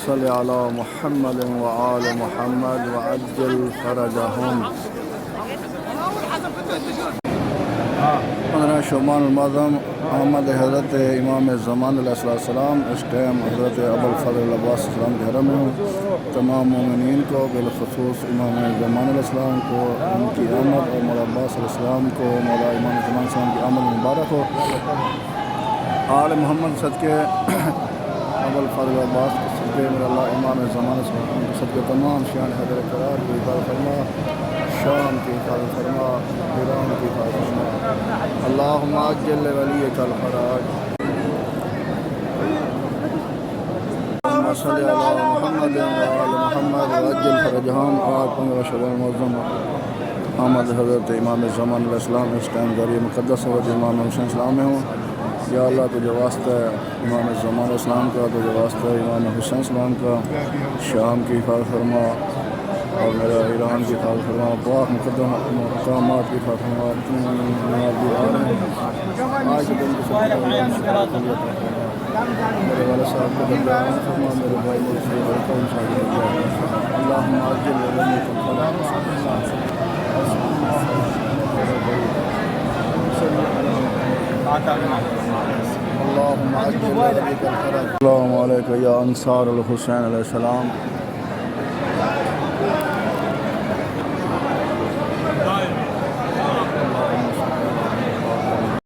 सल्लि अला मुहम्मद व आल मुहम्मद व अज्जिल फरजहुम। 15 शोबान मुअज़्ज़म आमद हज़रत इमाम ज़मान अलैहिस्सलाम। इस टाइम हज़रत अबुल फ़ज़ल अब्बास अलैहिस्सलाम के हरम में तमाम मोमिनीन को बिलख़ुसूस इमाम ज़मान अलैहिस्सलाम को उनकी आमद और मौला अब्बास अलैहिस्सलाम को मौला इमाम ज़मान अलैहिस्सलाम की आमद मुबारक हो। आल मोहम्मद सदके अबुल फ़ज़ल अब्बास के सदके मेरा अल्लाह इमाम ज़मान अलैहिस्सलाम के सदके तमाम शान हज़र करार की हिफाज़त फरमा, शाम की हिफाज़त फरमा, ईरान की हिफाज़त फरमा। अल्लाहुम्मा अज्जिल वलियकल फ़राज। अल्लाहुम्मा सल्लि अला मुहम्मद व आल मुहम्मद व अज्जिल फरजहुम। आज 15 शअबान मुअज़्ज़म आमद हज़रत इमाम ज़मान अलैहिस्सलाम। इस टाइम ज़रिए मुक़द्दस हज़रत इमाम हुसैन सलाम में हूँ। या अल्लाह तुझे वास्ता है इमाम ज़मान अलैहिस्सलाम का, तुझे वास्ता है इमाम हुसैन सलाम का, शाम की हिफाज़त फरमा और मेरा ईरान की हिफाज़त फरमा, पाक मुक़द्दस मक़ामात की हिफाज़त फरमा। आज के दिन मेरे वाले साहब को दरगाह फरमा, मेरे भाई मुझसे अल्लाहुम्मा अज्जिल वलियकल फ़राज। अस्सलामु अलैकुम या अंसार अल हुसैन अलैहिस्सलाम।